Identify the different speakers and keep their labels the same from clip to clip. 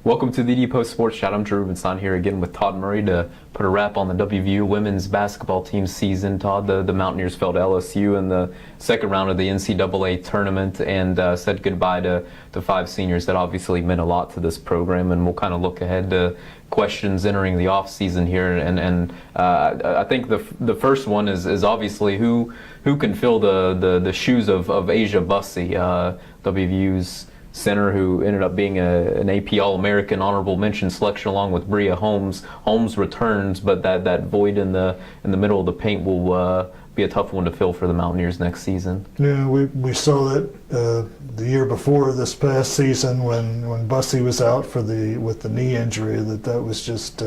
Speaker 1: Welcome to the TheDPost Sports Chat. I'm Drew Rubenstein here again with Todd Murray to put a wrap on the WVU women's basketball team season. Todd, the Mountaineers fell to LSU in the second round of the NCAA tournament and said goodbye to five seniors that obviously meant a lot to this program. And we'll kind of look ahead to questions entering the off season here. And I think the first one is obviously who can fill the shoes of Asia Bussey, WVU's center, who ended up being an AP All-American honorable mention selection along with Bria Holmes. Holmes returns, but that void in the middle of the paint will be a tough one to fill for the Mountaineers next season.
Speaker 2: Yeah, we saw that the year before this past season when Bussey was out with the knee injury. That was just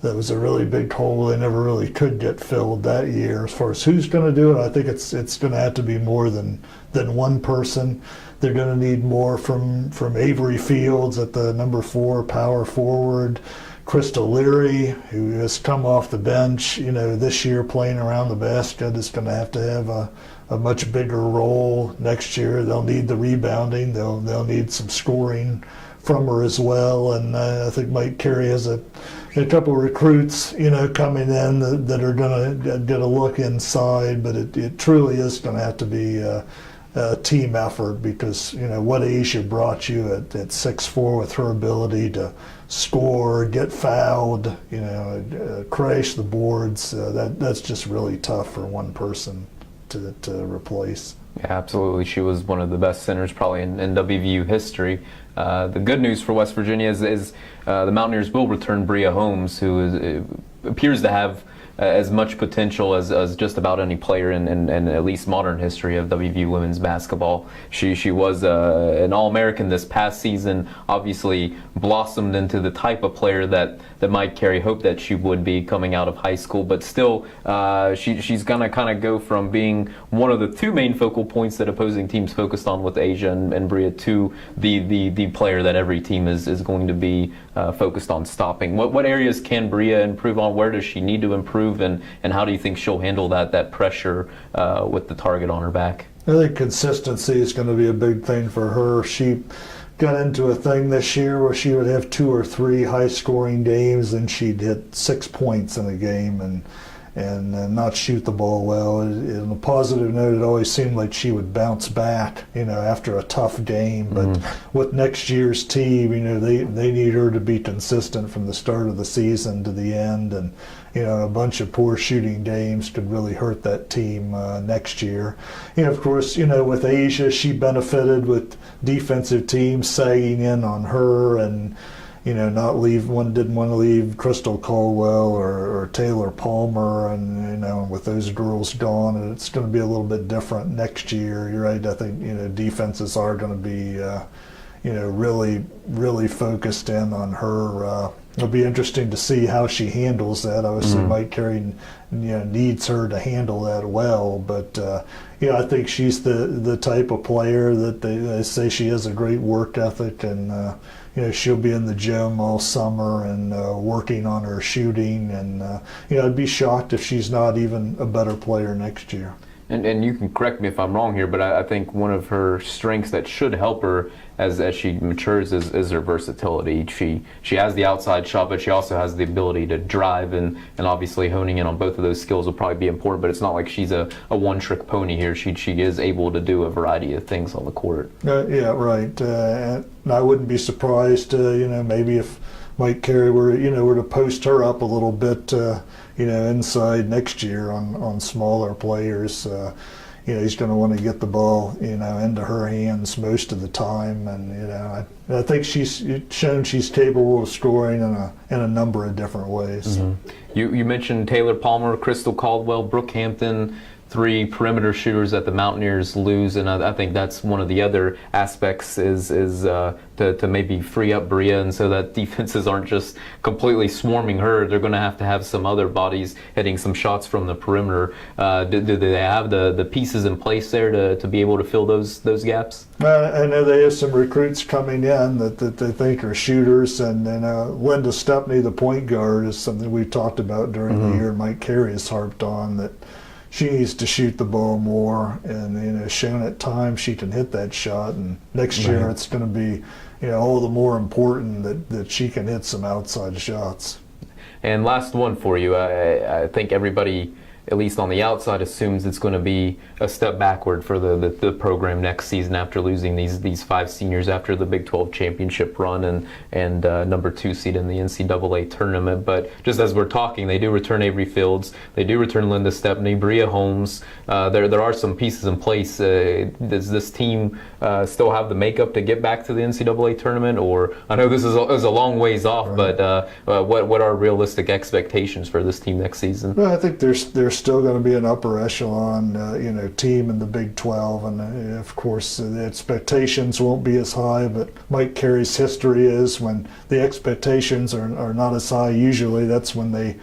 Speaker 2: that was a really big hole. They never really could get filled that year. As far as who's going to do it, I think it's going to have to be more than one person. They're going to need more from Avery Fields at the number 4 power forward. Crystal Leary, who has come off the bench, this year playing around the basket, is going to have a much bigger role next year. They'll need the rebounding. They'll need some scoring from her as well. And I think Mike Carey has a couple of recruits, coming in that are going to get a look inside. But it truly is going to have to be a team effort, because what Asia brought you at 6'4", with her ability to score, get fouled, crash the boards, that's just really tough for one person to replace.
Speaker 1: Yeah, absolutely. She was one of the best centers probably in WVU history. The good news for West Virginia is the Mountaineers will return Bria Holmes, who appears to have as much potential as just about any player in at least modern history of WVU women's basketball. She was an All-American this past season, obviously blossomed into the type of player that Mike Carey hoped that she would be coming out of high school, but still she's going to kind of go from being one of the two main focal points that opposing teams focused on with Asia and Bria to the player that every team is going to be focused on stopping. What areas can Bria improve on? Where does she need to improve? And how do you think she'll handle that pressure with the target on her back?
Speaker 2: I think consistency is going to be a big thing for her. She got into a thing this year where she would have 2 or 3 high-scoring games and she'd hit 6 points in a game and not shoot the ball well. On a positive note, it always seemed like she would bounce back, after a tough game. But with next year's team, they need her to be consistent from the start of the season to the end. And a bunch of poor shooting games could really hurt that team next year. Of course, with Asia, she benefited with defensive teams sagging in on her and didn't want to leave Crystal Caldwell or Taylor Palmer, and with those girls gone, it's going to be a little bit different next year. You're right. I think defenses are going to be really, really focused in on her. It'll be interesting to see how she handles that. Obviously, Mike Carey needs her to handle that well, but I think she's the type of player that they say she has a great work ethic, and she'll be in the gym all summer and working on her shooting, and I'd be shocked if she's not even a better player next year.
Speaker 1: And you can correct me if I'm wrong here, but I think one of her strengths that should help her as she matures is her versatility. She has the outside shot, but she also has the ability to drive, and obviously honing in on both of those skills will probably be important, but it's not like she's a one-trick pony here. She is able to do a variety of things on the court.
Speaker 2: Yeah, right. And I wouldn't be surprised, maybe if Mike Carey were to post her up a little bit, inside next year on smaller players. He's going to want to get the ball, into her hands most of the time, and I think she's shown she's capable of scoring in a number of different ways.
Speaker 1: You mentioned Taylor Palmer, Crystal Caldwell, Brooke Hampton, 3 perimeter shooters that the Mountaineers lose, and I think that's one of the other aspects is to maybe free up Bria, and so that defenses aren't just completely swarming her. They're going to have some other bodies hitting some shots from the perimeter. Do they have the pieces in place there to be able to fill those gaps?
Speaker 2: I know they have some recruits coming in that they think are shooters, and Linda Stepney, the point guard, is something we've talked about during the year. Mike Carey has harped on that she needs to shoot the ball more, and shown at times she can hit that shot. And next year it's going to be all the more important that she can hit some outside shots.
Speaker 1: And last one for you. I think everybody, at least on the outside, assumes it's going to be a step backward for the program next season after losing these 5 seniors after the Big 12 championship run and number 2 seed in the NCAA tournament. But just as we're talking, they do return Avery Fields, they do return Linda Stepney, Bria Holmes. There are some pieces in place. Does this team still have the makeup to get back to the NCAA tournament? Or I know this is a long ways off, right. But what are realistic expectations for this team next season?
Speaker 2: Well, I think there's still going to be an upper echelon, team in the Big 12, and of course the expectations won't be as high. But Mike Carey's history is when the expectations are not as high. Usually, that's when they,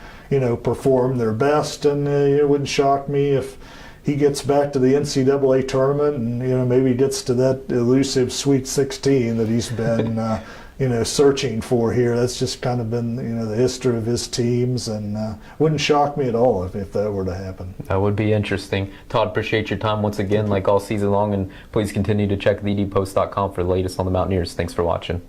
Speaker 2: perform their best. And it wouldn't shock me if he gets back to the NCAA tournament and maybe gets to that elusive Sweet 16 that he's been. Searching for here. That's just kind of been, the history of his teams, and wouldn't shock me at all if that were to happen.
Speaker 1: That would be interesting. Todd, appreciate your time once again, like all season long, and please continue to check TheDPost.com for the latest on the Mountaineers. Thanks for watching.